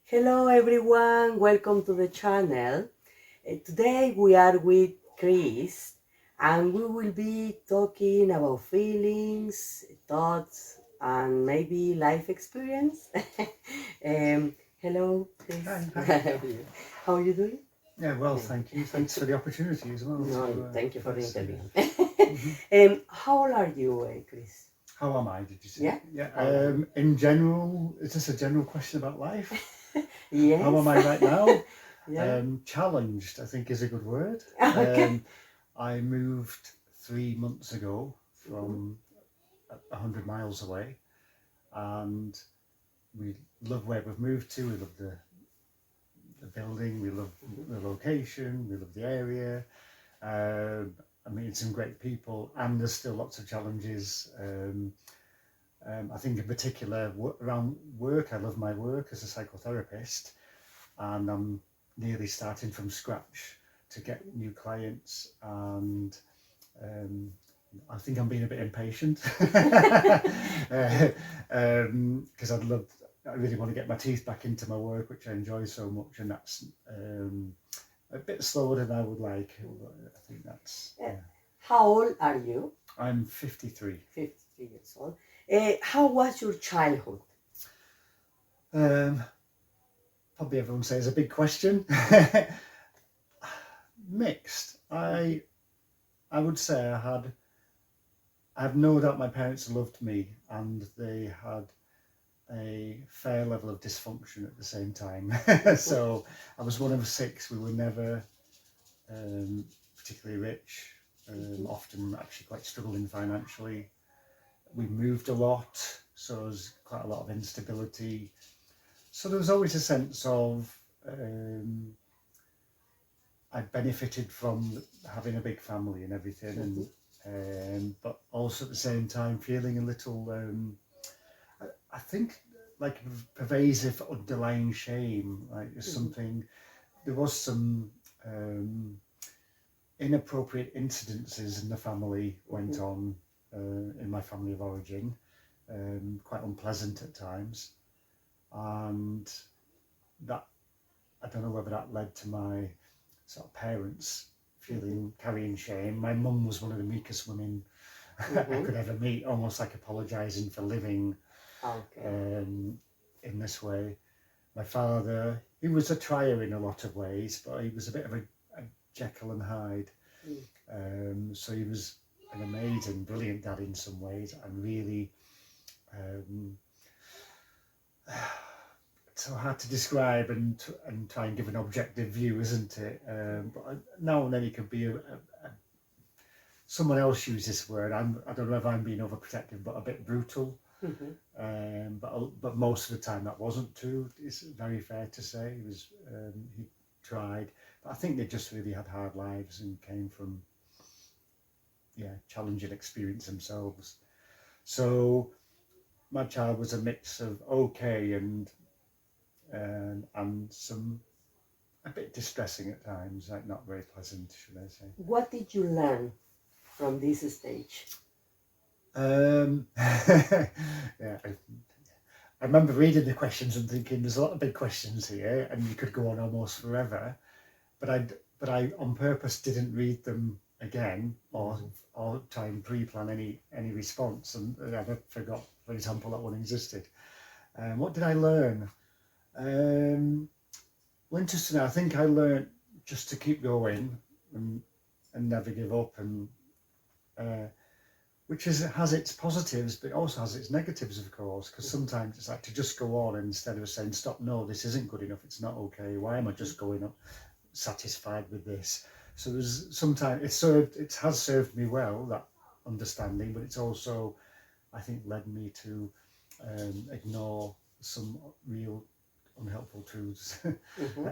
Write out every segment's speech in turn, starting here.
Hello everyone, welcome to the channel. Today we are with Chris and we will be talking about feelings, thoughts and maybe life experience. Hello Chris. Hi, How hi. are you? How are you doing? Yeah, well, thank you. Thanks for the opportunity as well. No, thank you for the Yes, interview. mhm. How old are you, Chris? How am I, did you say? Yeah? Yeah, How old are you? in general, is this a general question about life? How Yes? am I right now? Yeah? Challenged, I think is a good word. Okay. I moved 3 months ago Mhm. from 100 miles away, and we love where we've moved to. We love the building, we love Mhm. the location, we love the area. I meet some great people, and there's still lots of challenges. I think in particular around work, I love my work as a psychotherapist, and I'm nearly starting from scratch to get new clients, and um, I think I'm being a bit impatient because I really want to get my teeth back into my work, which I enjoy so much, and that's a bit slower than I would like. But I think that's, yeah. How old are you? I'm 53. 53 years old. How was your childhood? Um, Probably everyone says a big question. Mixed. I would say I have no doubt my parents loved me, and they had a fair level of dysfunction at the same time. So I was one of six. We were never particularly rich. Often actually quite struggling financially. We moved a lot, so there was quite a lot of instability. So there was always a sense of I benefited from having a big family and everything, and but also at the same time feeling a little, I think, like pervasive underlying shame. Like there's something, there was some inappropriate incidences in the family went on in my family of origin, quite unpleasant at times, and that I don't know whether that led to my sort of parents feeling carrying shame. My mum was one of the meekest women I could ever meet, almost like apologising for living Okay. in this way. My father, he was a trier in a lot of ways, but he was a bit of a Jekyll and Hyde. So he was an amazing, brilliant dad in some ways, and really um, so hard to describe and try and give an objective view, isn't it? But now and then he could be someone else used this word. I don't know if I'm being overprotective, but a bit brutal. But most of the time that wasn't true. It's very fair to say. He tried, but I think they just really had hard lives and came from challenging experience themselves. So my child was a mix of okay and some a bit distressing at times, like not very pleasant, should I say. What did you learn from this stage? Yeah, I remember reading the questions and thinking there's a lot of big questions here, and you could go on almost forever. But I on purpose didn't read them again or try and pre-plan any response, and I forgot, for example, that one existed. What did I learn? Well, interesting. I think I learned just to keep going and never give up, and uh, which has its positives, but also has its negatives, of course. Because sometimes it's like to just go on instead of saying, "Stop! No, this isn't good enough. It's not okay. Why am I just going up satisfied with this?" So there's sometimes it has served me well, that understanding, but it's also, I think, led me to ignore some real unhelpful truths.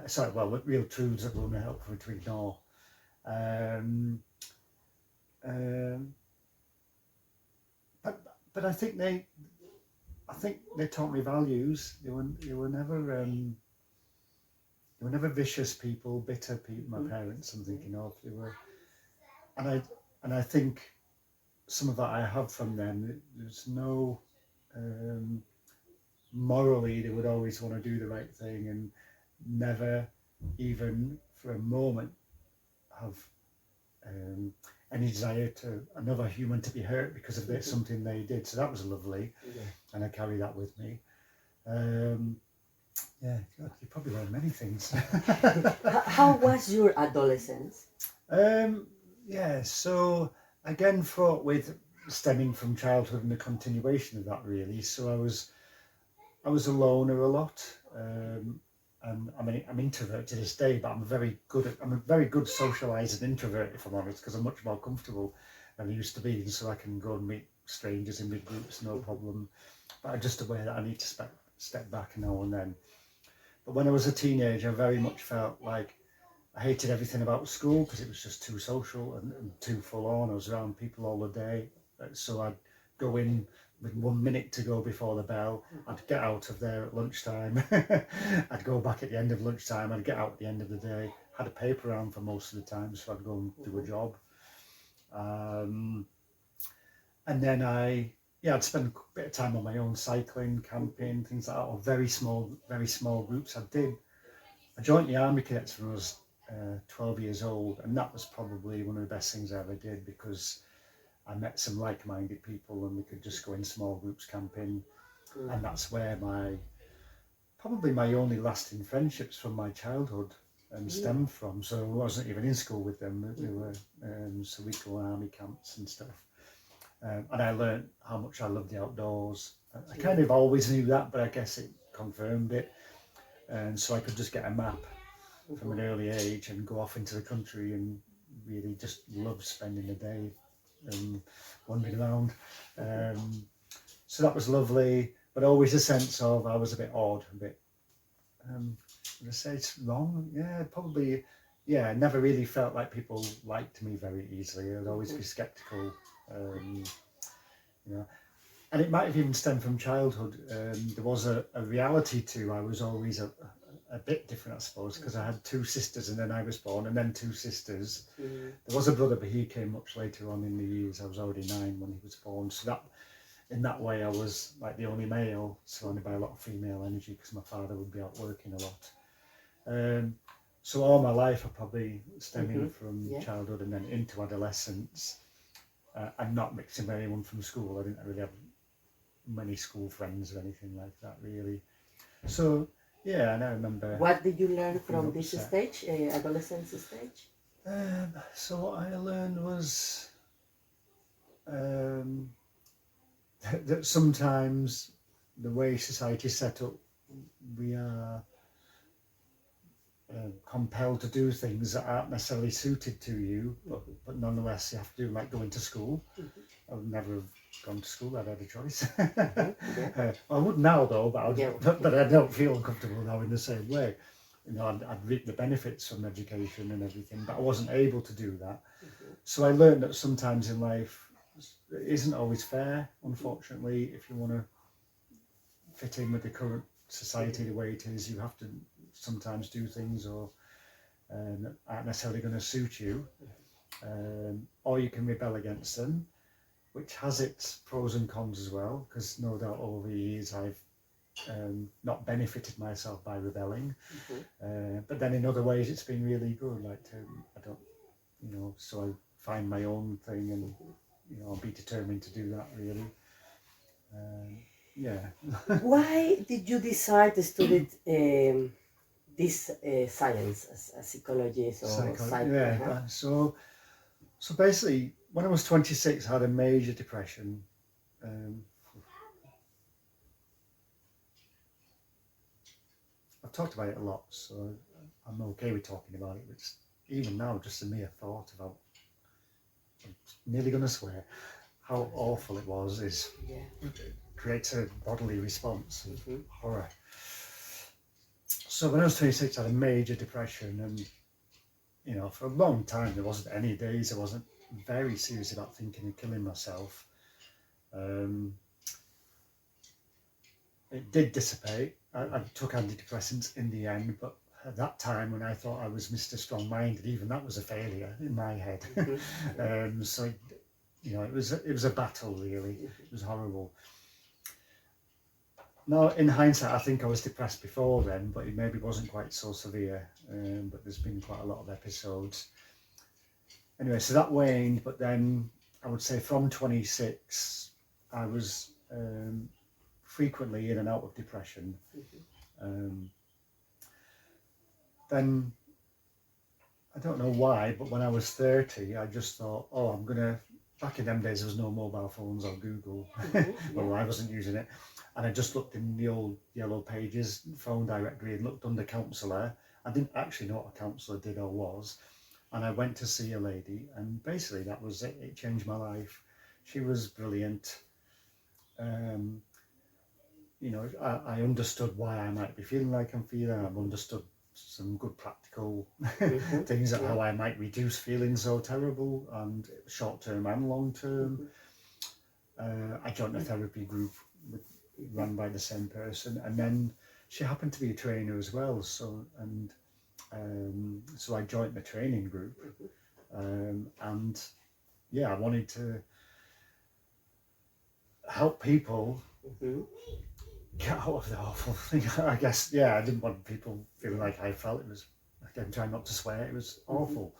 Sorry, well, real truths that were unhelpful to ignore. Um, um, but I think they taught me values. They were never vicious people, bitter people. My parents, I'm thinking of, they were, and I think some of that I have from them. There's no, um, morally they would always want to do the right thing and never even for a moment have any desire to another human to be hurt because of something they did. So that was lovely, and I carry that with me. Yeah, God, you probably learn many things. How was your adolescence? Yeah, so again, fraught with stemming from childhood and the continuation of that, really. So I was a loner a lot, and I mean I'm introvert to this day, but I'm a very good socialised introvert, if I'm honest, because I'm much more comfortable than I used to be, and so I can go and meet strangers in big groups, no problem. But I'm just aware that I need to step back now and then. But when I was a teenager, I very much felt like I hated everything about school because it was just too social and too full on. I was around people all the day, so I'd go in with 1 minute to go before the bell. I'd get out of there at lunchtime. I'd go back at the end of lunchtime. I'd get out at the end of the day. Had a paper round for most of the time, so I'd go and do a job. And then I'd spend a bit of time on my own, cycling, camping, things like that, or very small groups. I joined the Army Cadets when I was 12 years old, and that was probably one of the best things I ever did because I met some like-minded people and we could just go in small groups camping, and that's where probably my only lasting friendships from my childhood stemmed from. So I wasn't even in school with them. We were so we'd go on army camps and stuff, and I learned how much I love the outdoors. I kind of always knew that, but I guess it confirmed it, and so I could just get a map from an early age and go off into the country and really just love spending the day wandering around. So that was lovely, but always a sense of I was a bit odd, a bit, would I say it's wrong? Yeah, probably, yeah, I never really felt like people liked me very easily. I'd always be sceptical, you know. And it might have even stemmed from childhood. There was a reality to I was always a bit different, I suppose, because I had two sisters and then I was born, and then two sisters. There was a brother, but he came much later on in the years. I was already 9 when he was born. So that, in that way, I was like the only male, surrounded by a lot of female energy because my father would be out working a lot. So all my life, I probably stemming from childhood and then into adolescence, and not mixing with anyone from school. I didn't really have many school friends or anything like that, really. So yeah, and I remember. What did you learn from this stage, adolescence stage? So what I learned was that sometimes the way society is set up, we are compelled to do things that aren't necessarily suited to you, but nonetheless you have to do, like going to school. I would never have gone to school. I'd had a choice. I would now though, but I don't feel comfortable now in the same way. You know, I'd reap the benefits from education and everything, but I wasn't able to do that. So I learned that sometimes in life it isn't always fair, unfortunately. If you want to fit in with the current society the way it is, you have to sometimes do things or aren't necessarily going to suit you, or you can rebel against them, which has its pros and cons as well, because no doubt over the years I've not benefited myself by rebelling, but then in other ways it's been really good, like so I find my own thing and I'll be determined to do that, really. Why did you decide to study this science as a psychologist or So basically, when I was 26, I had a major depression. I've talked about it a lot, so I'm okay with talking about it. But even now, just the mere thought about, I'm nearly going to swear, how awful it was creates a bodily response of horror. So when I was 26, I had a major depression, and for a long time there wasn't any days I wasn't very serious about thinking of killing myself. It did dissipate. I took antidepressants in the end, but at that time when I thought I was Mr. Strong-Minded, even that was a failure in my head. So it was a battle, really. It was horrible. no, in hindsight, I think I was depressed before then, but it maybe wasn't quite so severe. But there's been quite a lot of episodes. Anyway, so that waned, but then I would say from 26, I was frequently in and out of depression. Then, I don't know why, but when I was 30, I just thought, oh, I'm going to, back in them days, there was no mobile phones or Google. Well, I wasn't using it. And I just looked in the old yellow pages, phone directory, and looked under counsellor. I didn't actually know what a counsellor did or was. And I went to see a lady, and basically that was it. It changed my life. She was brilliant. You know, I understood why I might be feeling like I'm feeling. I've understood some good practical things at how I might reduce feeling so terrible, and short term and long term. I joined a therapy group run by the same person, and then she happened to be a trainer as well. So I joined the training group, and yeah, I wanted to help people get out of the awful thing. I guess, yeah, I didn't want people feeling like I felt. It was, again, trying not to swear, it was awful.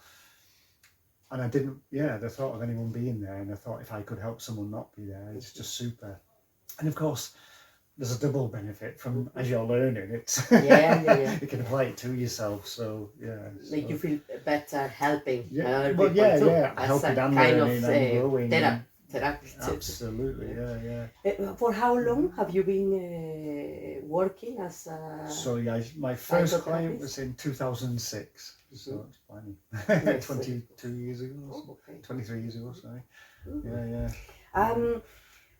And I didn't, the thought of anyone being there, and I thought if I could help someone not be there, it's just super. And of course, there's a double benefit from, as you're learning, it's you can apply it to yourself. So make you feel better helping people too, as helping a and kind learning of and growing. therapy too. Absolutely, yeah. For how long have you been working as a So my first client was in 2006. So it's funny. 22 years ago, 23 years ago, sorry.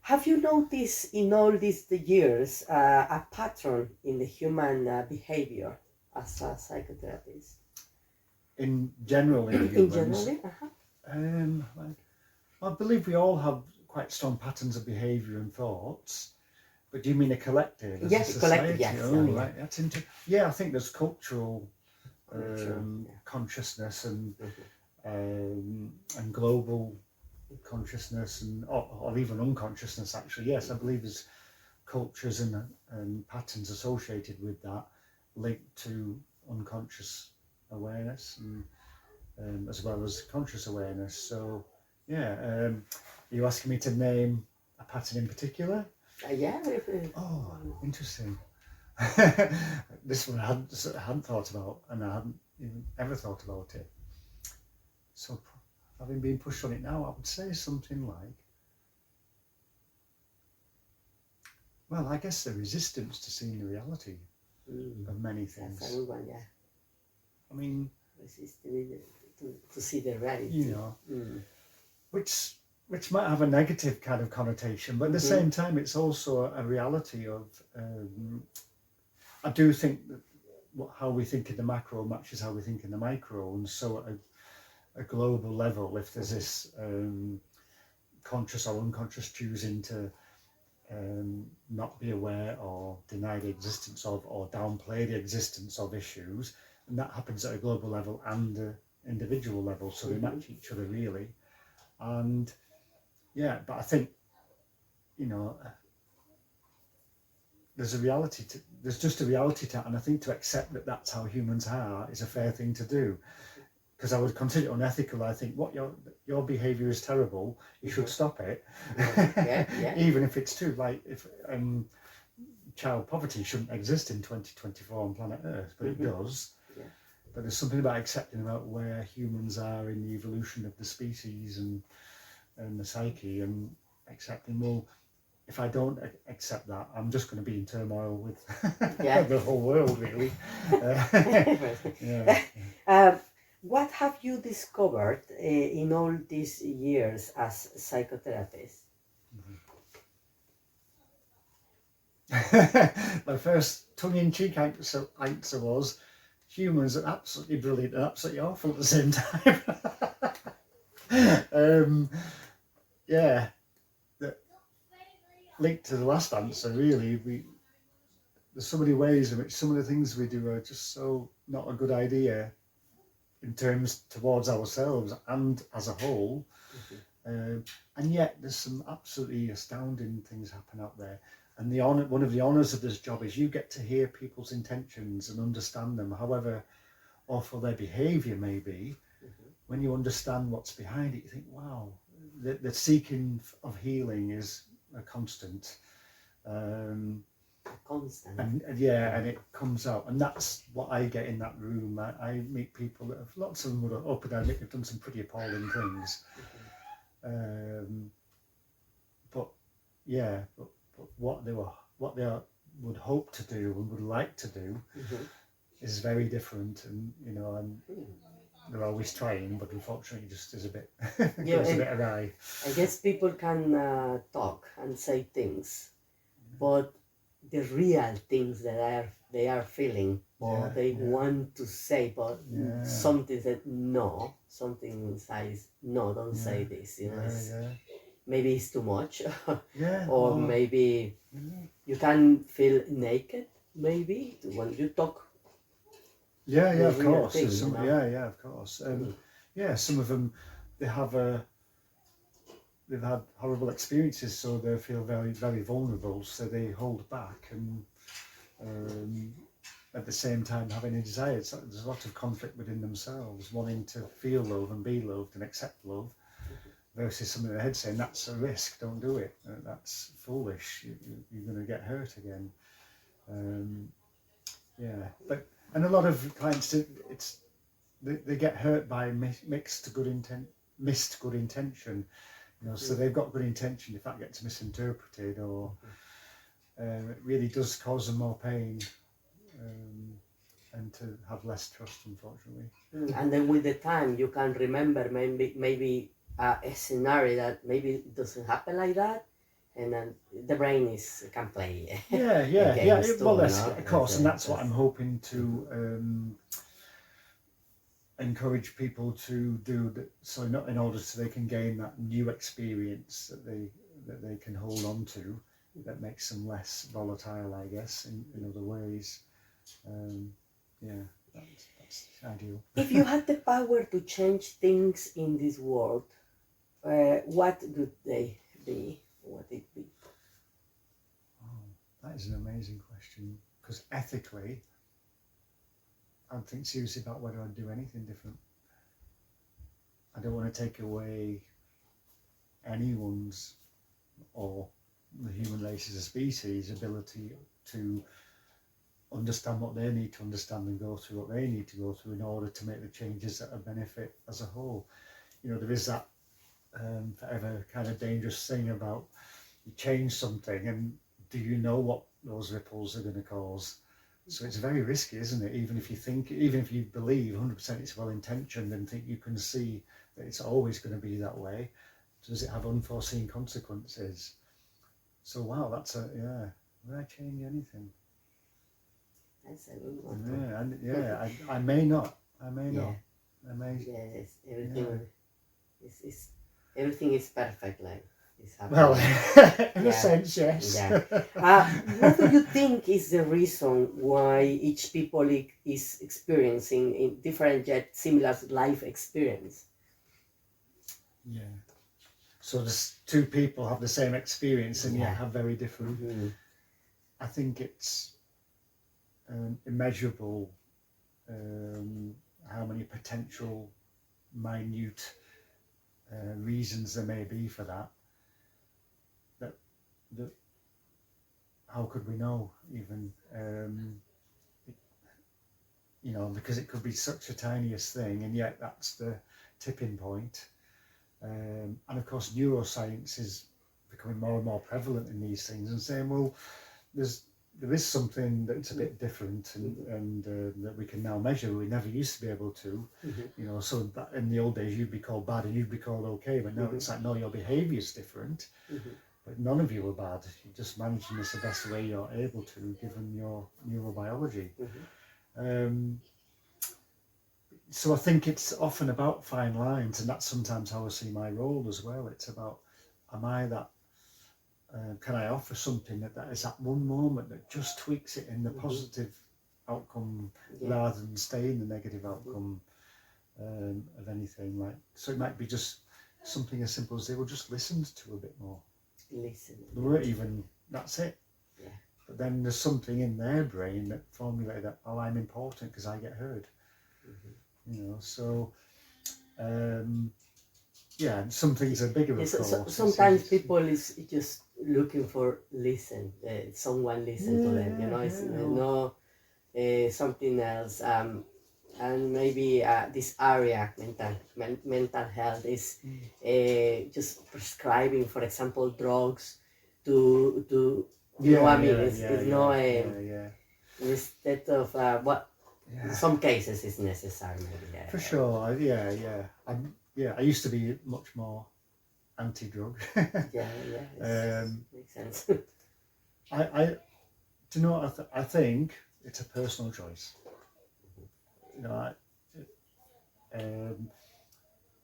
Have you noticed in all these years a pattern in the human behavior as a psychotherapist? In general, in humans? I believe we all have quite strong patterns of behaviour and thoughts. But do you mean a collective? As yes, a society? Collective, yes. Right. That's I think there's cultural consciousness and global consciousness or even unconsciousness, actually. Yes, I believe there's cultures and patterns associated with that linked to unconscious awareness and as well as conscious awareness. So are you asking me to name a pattern in particular? Oh, interesting. This one I hadn't thought about, and I hadn't even ever thought about it. So having been pushed on it now, I would say something like, well, I guess the resistance to seeing the reality of many things. That's a good one, I mean, resisting to see the reality. You know, which might have a negative kind of connotation, but at the same time, it's also a reality of. I do think that how we think in the macro matches how we think in the micro, and so at a global level, if there's this conscious or unconscious choosing to not be aware or deny the existence of or downplay the existence of issues, and that happens at a global level and the individual level, so they match each other really. And but I think there's just a reality to it, and I think to accept that that's how humans are is a fair thing to do, because I would consider it unethical. I think what your behaviour is terrible, you should stop it. Even if it's true, like if child poverty shouldn't exist in 2024 on planet Earth, but it does. But there's something about accepting about where humans are in the evolution of the species and the psyche, and accepting, well, if I don't accept that, I'm just going to be in turmoil with the whole world, really. What have you discovered in all these years as a psychotherapist? My first tongue-in-cheek answer was, humans are absolutely brilliant and absolutely awful at the same time. Linked to the last answer, really, there's so many ways in which some of the things we do are just so not a good idea in terms towards ourselves and as a whole. And yet there's some absolutely astounding things happen out there. And one of the honours of this job is you get to hear people's intentions and understand them, however awful their behaviour may be. When you understand what's behind it, you think, wow, the seeking of healing is a constant. Constant. And it comes out, and that's what I get in that room. I meet people that have, lots of them would open and admit they've done some pretty appalling things. But what they would hope to do and would like to do is very different, and they're always trying, but unfortunately just is a bit goes a bit awry. I guess people can talk and say things, but the real things that they are feeling or they want to say, but something said no, something inside no, don't say this, maybe it's too much, or maybe you can feel naked, maybe when you talk. Of course. Of course. Some of them, they've had horrible experiences, so they feel very, very vulnerable, so they hold back, and at the same time having a desire. So there's a lot of conflict within themselves, wanting to feel love and be loved and accept love, versus something in their head saying, that's a risk, don't do it, that's foolish, you're going to get hurt again. And a lot of clients, they get hurt by missed good intention. So they've got good intention, if that gets misinterpreted, or it really does cause them more pain, and to have less trust, unfortunately. And then with the time, you can remember maybe a scenario that maybe it doesn't happen like that, and then the brain can play. Well, of course, and that's what I'm hoping to encourage people to do. So not in order so they can gain that new experience that they can hold on to, that makes them less volatile, I guess, in other ways. That's ideal. If you had the power to change things in this world, what would they be? What would it be? Oh, that is an amazing question, because ethically, I'd think seriously about whether I'd do anything different. I don't want to take away anyone's, or the human race as a species, ability to understand what they need to understand and go through what they need to go through in order to make the changes that are benefit as a whole. There is that forever kind of dangerous thing about you change something and do you know what those ripples are going to cause? So it's very risky, isn't it? Even if you believe 100% it's well intentioned and think you can see that it's always going to be that way, does it have unforeseen consequences? So wow, would I change anything? That's a good one. I may not. Yes, everything is perfect, like it's happening. Well, in a sense, yes. What do you think is the reason why each people is experiencing in different yet similar life experience? So there's two people have the same experience and yet have very different. I think it's immeasurable how many potential minute reasons there may be for that how could we know even, because it could be such a tiniest thing, and yet that's the tipping point. And of course neuroscience is becoming more and more prevalent in these things and saying, well, there is something that's a bit different and that we can now measure we never used to be able to. So that in the old days you'd be called bad and you'd be called okay, but now it's like, no, your behaviour's different, but none of you are bad, you're just managing this the best way you're able to given your neurobiology. So I think it's often about fine lines, and that's sometimes how I see my role as well. It's about, am I that can I offer something that is that one moment that just tweaks it in the positive outcome rather than stay in the negative outcome of anything. Like, so it might be just something as simple as they were just listened to a bit more. They weren't even, that's it. Yeah. But then there's something in their brain that formulated that, oh, I'm important because I get heard. You know, so yeah, and some things are bigger, of Yes, course. sometimes people is just looking for listen, someone listen to them. You know, it's no something else. And maybe this area, mental health, is just prescribing, for example, drugs to you know what I mean. It's no instead of what in some cases is necessary maybe. Yeah. For sure, I used to be much more anti-drug. Makes sense. I do you know what I think it's a personal choice. You know,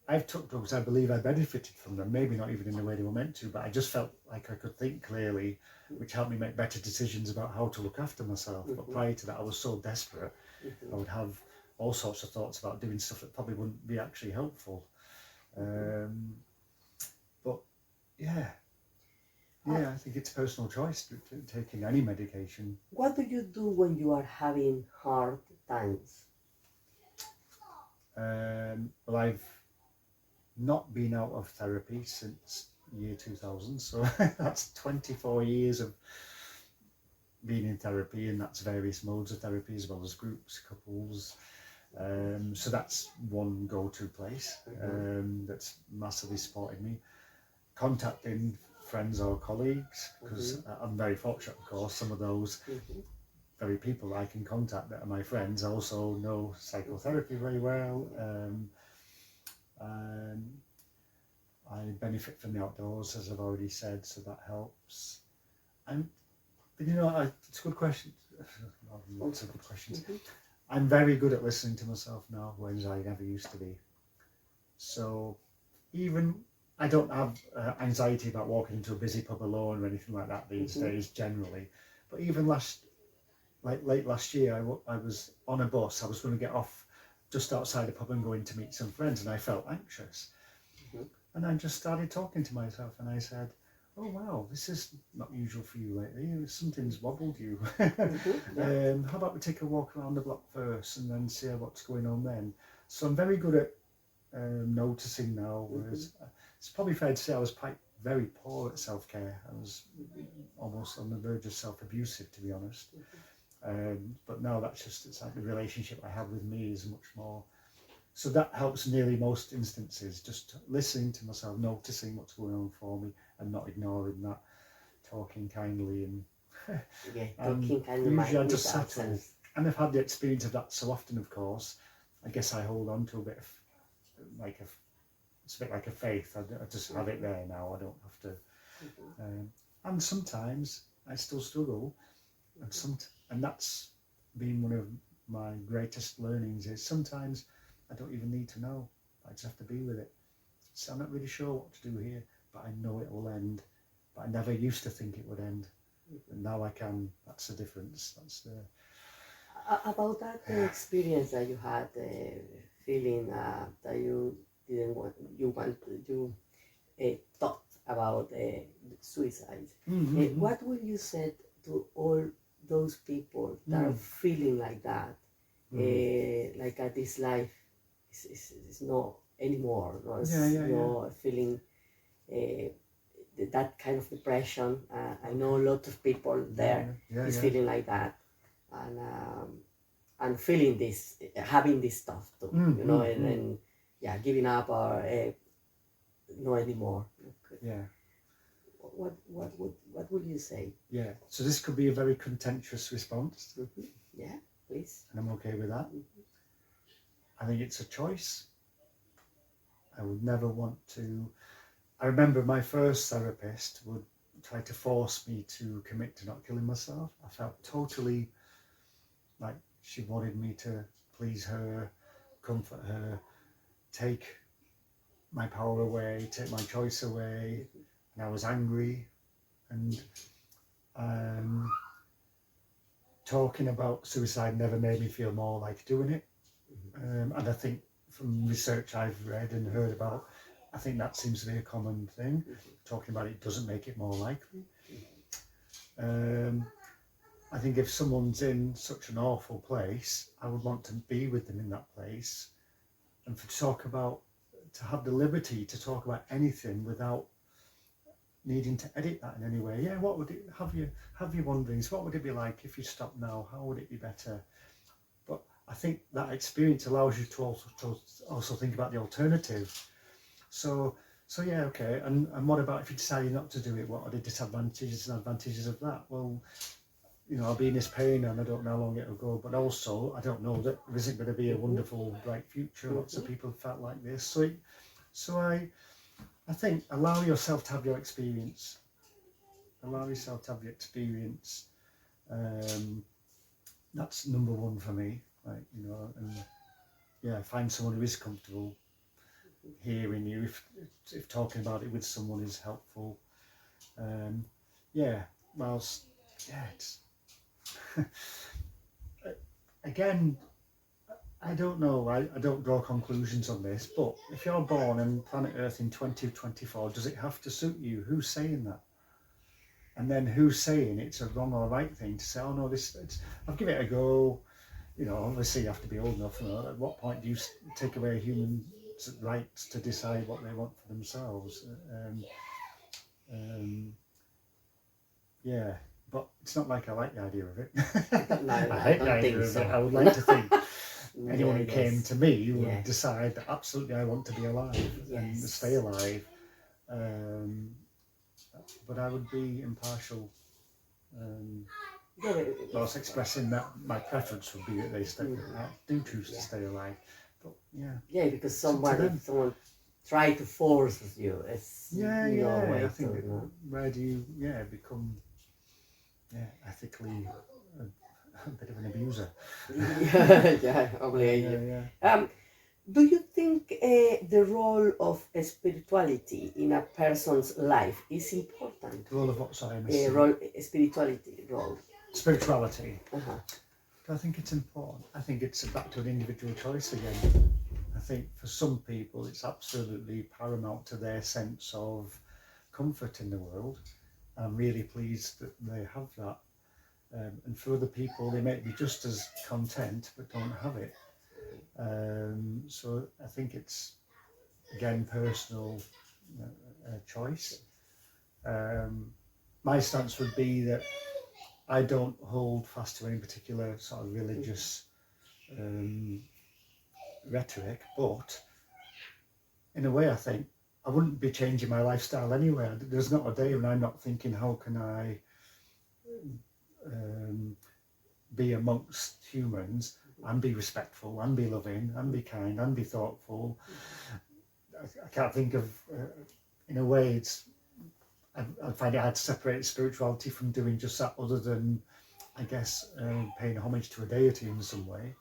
I've took drugs. I believe I benefited from them. Maybe not even in the way they were meant to, but I just felt like I could think clearly, which helped me make better decisions about how to look after myself. But prior to that, I was so desperate. I would have all sorts of thoughts about doing stuff that probably wouldn't be actually helpful. But yeah, I think it's a personal choice taking any medication. What do you do when you are having hard times? Well, I've not been out of therapy since year 2000, so that's 24 years of being in therapy, and that's various modes of therapy as well as groups, couples. So that's one go-to place that's massively supported me. Contacting friends or colleagues, because I'm very fortunate, of course, some of those very people I can contact that are my friends also know psychotherapy very well. I benefit from the outdoors, as I've already said, so that helps. But you know, it's a good question. Lots of good questions. I'm very good at listening to myself now, whereas I never used to be. So even I don't have anxiety about walking into a busy pub alone or anything like that these days generally. But even late last year, I was on a bus. I was going to get off just outside the pub and go in to meet some friends, and I felt anxious. And I just started talking to myself, and I said, oh wow, this is not usual for you lately. Something's wobbled you. How about we take a walk around the block first and then see what's going on then? So I'm very good at noticing now, whereas it's probably fair to say I was very poor at self-care. I was almost on the verge of self-abusive, to be honest. But now it's like the relationship I have with me is much more. So that helps nearly most instances, just listening to myself, noticing what's going on for me and not ignoring that, talking kindly and talking kindly usually I just settle. And I've had the experience of that so often, of course. I guess I hold on to a bit of it's a bit like a faith. I just have it there now. I don't have to. And sometimes I still struggle, and that's been one of my greatest learnings. Is sometimes I don't even need to know. I just have to be with it. So I'm not really sure what to do here, but I know it will end. But I never used to think it would end, and now I can. That's the difference. That's the. About that experience that you had, feeling that you didn't want, you thought about suicide. What would you say to all those people that are feeling like that, like this life is not anymore, no feeling that kind of depression? I know a lot of people there is feeling like that, and feeling this, having this stuff too, and giving up or no anymore. Yeah. What would you say? Yeah. So this could be a very contentious response. Yeah, please. And I'm okay with that. I think it's a choice. I would never want to. I remember my first therapist would try to force me to commit to not killing myself. I felt totally like she wanted me to please her, comfort her, take my power away, take my choice away. And I was angry, and talking about suicide never made me feel more like doing it. And I think from research I've read and heard about, I think that seems to be a common thing. Talking about it doesn't make it more likely. I think if someone's in such an awful place, I would want to be with them in that place, and to have the liberty to talk about anything without needing to edit that in any way. Yeah, what would it have your wonderings? What would it be like if you stopped now? How would it be better? But I think that experience allows you to also think about the alternative. So yeah, okay. And what about if you decided not to do it? What are the disadvantages and advantages of that? Well, I'll be in this pain and I don't know how long it'll go, but also I don't know that there isn't going to be a wonderful, bright future. Lots of people have felt like this. So I think allow yourself to have your experience. Allow yourself to have the experience. That's number one for me. Like, and yeah, find someone who is comfortable hearing you. If talking about it with someone is helpful. It's again, I don't know, I don't draw conclusions on this, but if you're born on planet Earth in 2024, does it have to suit you? Who's saying that? And then who's saying it's a wrong or right thing to say, oh no, I'll give it a go. Obviously you have to be old enough. At what point do you take away human rights to decide what they want for themselves? Yeah, but it's not like I like the idea of it. No, I hate the idea of it. I would like to think anyone who came to me would decide that absolutely I want to be alive and stay alive. But I would be impartial. Whilst expressing that my preference would be that they do choose to stay alive. But yeah, because someone try to force you. It's I think where do you become ethically a bit of an abuser. Do you think the role of spirituality in a person's life is important? The role of what? Sorry, Spirituality role. Spirituality. Do I think it's important? I think it's back to an individual choice again. I think for some people it's absolutely paramount to their sense of comfort in the world. I'm really pleased that they have that. And for other people, they may be just as content but don't have it. So I think it's, again, personal choice. My stance would be that I don't hold fast to any particular sort of religious rhetoric, but in a way I think I wouldn't be changing my lifestyle anyway. There's not a day when I'm not thinking, how can I be amongst humans and be respectful and be loving and be kind and be thoughtful. I can't think of, in a way, I find it hard to separate spirituality from doing just that, other than, I guess, paying homage to a deity in some way.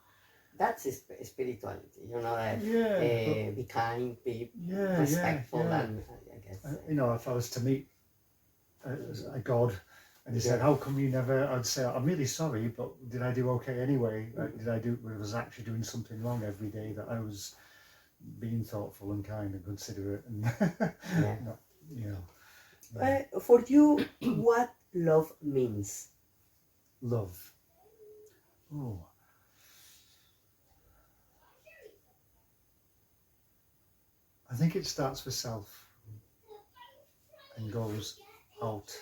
That's spirituality, be kind, be respectful, and I guess. If I was to meet a god and he said, how come you never, I'd say, I'm really sorry, but did I do okay anyway? Was I actually doing something wrong every day, that I was being thoughtful and kind and considerate and For you, what love means? Love. Oh. I think it starts with self and goes out.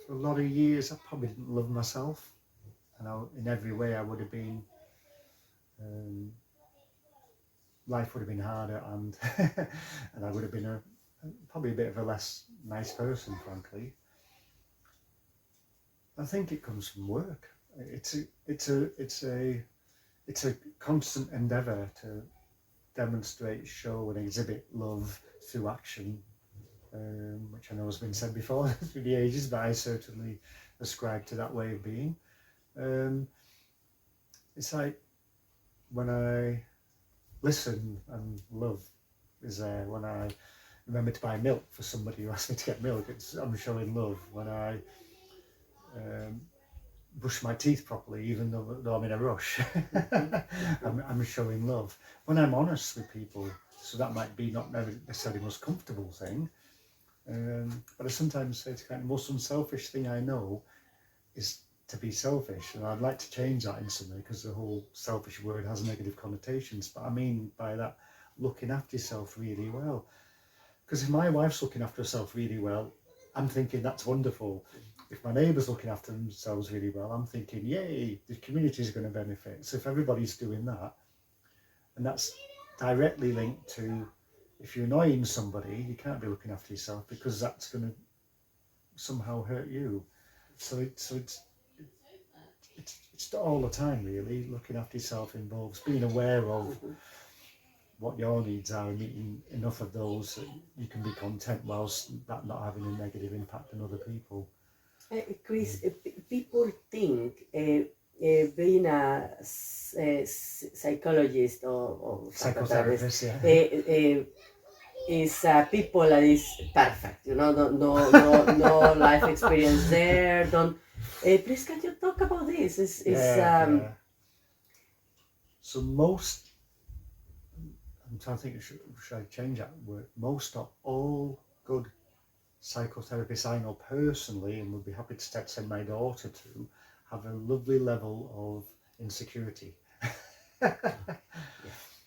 For a lot of years I probably didn't love myself, and in every way I would have been, life would have been harder, and and I would have been probably a bit of a less nice person, frankly. I think it comes from work. It's a constant endeavour to demonstrate, show and exhibit love through action, which I know has been said before through the ages, but I certainly ascribe to that way of being. It's like when I listen and love is there. When I remember to buy milk for somebody who asked me to get milk, I'm showing love. When I brush my teeth properly, even though I'm in a rush, I'm showing love. When I'm honest with people, so that might be not necessarily the most comfortable thing, But I sometimes say to clients, the most unselfish thing I know is to be selfish, and I'd like to change that in some way because the whole selfish word has negative connotations. But I mean by that, looking after yourself really well. Because if my wife's looking after herself really well, I'm thinking that's wonderful. If my neighbour's looking after themselves really well, I'm thinking, yay, the community is going to benefit. So if everybody's doing that, and that's directly linked to, if you're annoying somebody, you can't be looking after yourself because that's going to somehow hurt you. So it's all the time really. Looking after yourself involves being aware of what your needs are and meeting enough of those that you can be content whilst that not having a negative impact on other people. Chris, people think being a psychologist or psychotherapist Psychotherapist, is people that is perfect, no life experience there. Don't please can you talk about this? yeah. So most, I'm trying to think, should I change that word? Most or all good psychotherapists I know personally, and would be happy to send my daughter to, have a lovely level of insecurity.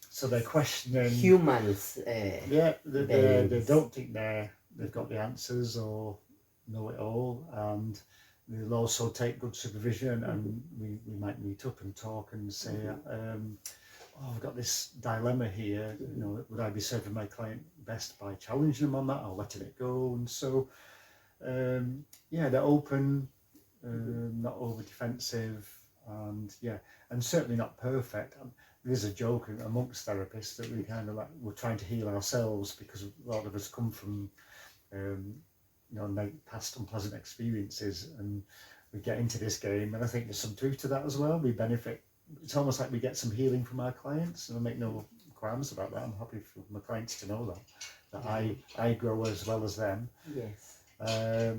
So they're questioning humans. they don't think they've got the answers or know it all, and they'll also take good supervision, and we might meet up and talk and say, I've got this dilemma here, would I be serving my client best by challenging them on that or letting it go? And so they're open, not over defensive, and certainly not perfect. There's a joke amongst therapists that we kind of like, we're trying to heal ourselves because a lot of us come from past unpleasant experiences, and we get into this game, and I think there's some truth to that as well. We benefit. It's almost like we get some healing from our clients, and I make no qualms about that. I'm happy for my clients to know that I grow as well as them. Yes. But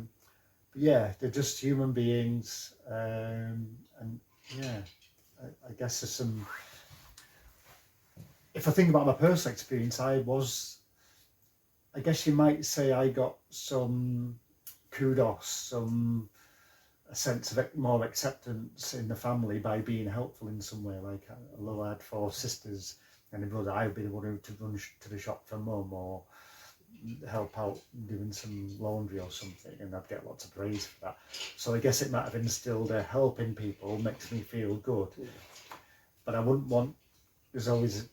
they're just human beings, and I guess there's some. If I think about my personal experience, I guess you might say I got some kudos, a sense of more acceptance in the family by being helpful in some way. Like, although I had 4 sisters and a brother, I would be the one to run to the shop for mum or help out doing some laundry or something, and I'd get lots of praise for that. So I guess it might have instilled a help in people, makes me feel good. But I wouldn't want, there's always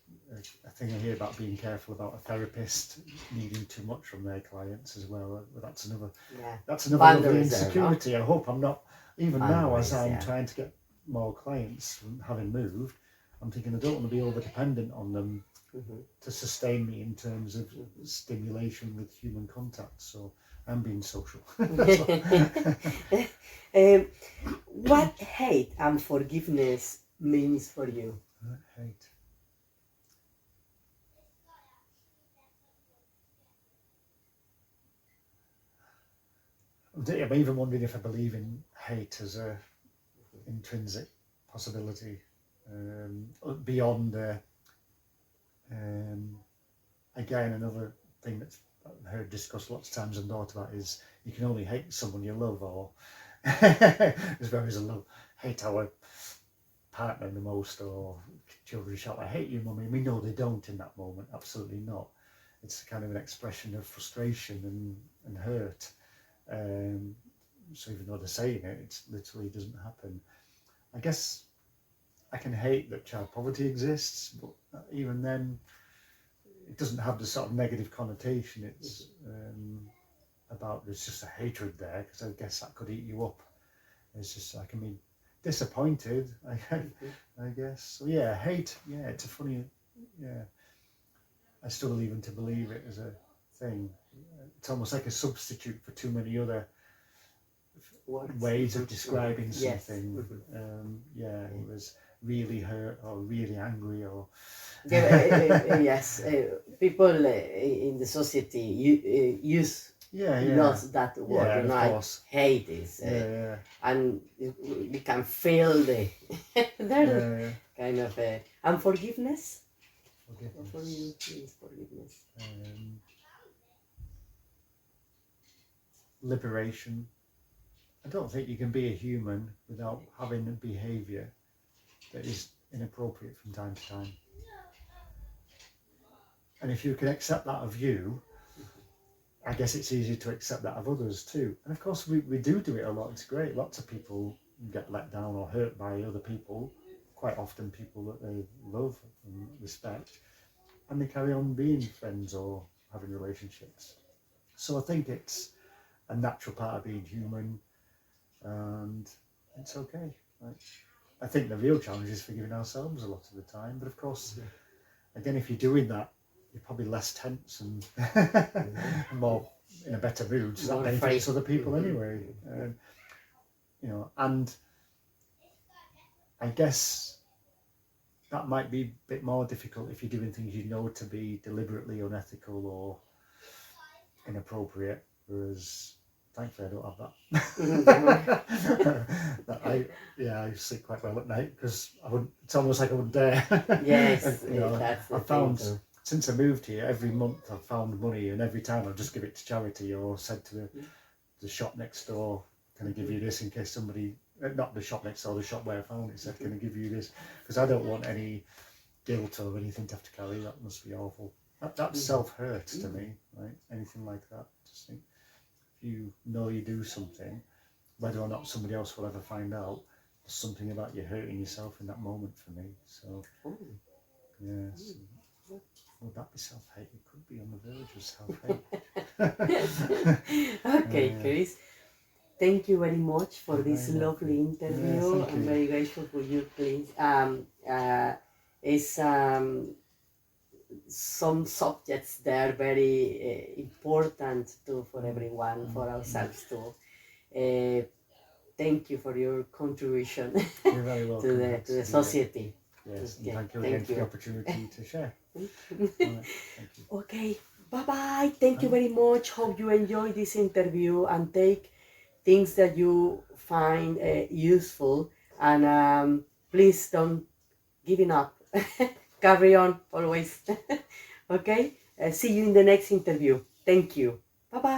a thing I hear about being careful about a therapist needing too much from their clients as well. That's another lovely insecurity. I hope I'm not, even now as I'm trying to get more clients from having moved, I'm thinking I don't want to be over dependent on them to sustain me in terms of stimulation with human contact. So I'm being social. What hate and forgiveness means for you? Hate. I'm even wondering if I believe in hate as a intrinsic possibility, beyond again, another thing that's I've heard discussed lots of times and thought about is you can only hate someone you love, or as well as hate our partner the most, or children shout, "I hate you, mummy." We know they don't in that moment, absolutely not. It's kind of an expression of frustration and hurt. So even though they're saying it, it literally doesn't happen. I guess I can hate that child poverty exists, but even then, it doesn't have the sort of negative connotation. It's about there's just a hatred there, because I guess that could eat you up. It's just I can be disappointed, I guess. So hate. Yeah, it's a funny. Yeah, I struggle even to believe it as a thing. It's almost like a substitute for too many other ways of describing something. It was really hurt or really angry or. Yes, people in the society use lots that word. Hate is, and you can feel the kind of and forgiveness. What for you is forgiveness? liberation. I don't think you can be a human without having a behaviour that is inappropriate from time to time. And if you can accept that of you, I guess it's easier to accept that of others too. And of course we do it a lot. It's great. Lots of people get let down or hurt by other people, quite often people that they love and respect, and they carry on being friends or having relationships. So I think it's a natural part of being human, and it's okay. Like, I think the real challenge is forgiving ourselves a lot of the time. But of course, again, if you're doing that, you're probably less tense and more in a better mood. So that benefits other people anyway. You know, and I guess that might be a bit more difficult if you're doing things you know to be deliberately unethical or inappropriate, whereas thankfully I don't have that. I sleep quite well at night because it's almost like I wouldn't dare. Yes, you know, that's the I found thing. since I moved here, every month I've found money, and every time I've just give it to charity or said to the shop next door, can I give you this in case somebody, not the shop next door, the shop where I found it, said, can I give you this? Because I don't want any guilt or anything to have to carry. That must be awful. That's self-hurt to me, right? Anything like that. Just think, if you know you do something, whether or not somebody else will ever find out, there's something about you hurting yourself in that moment for me. So, yes. Would that be self-hate? It could be on the verge of self-hate. Okay, Chris. Thank you very much for this very lovely interview. thank I'm you. very grateful for you, please. It's some subjects there very important too for everyone, for ourselves too. Thank you for your contribution You're very welcome. to the society. Yes, and Okay, thank you again for the opportunity to share. Thank you. Right, thank you. Okay, bye-bye. Thank you very much. Hope you enjoyed this interview and take things that you find useful, and please don't giving up. Carry on always. Okay, see you in the next interview. Thank you. Bye bye.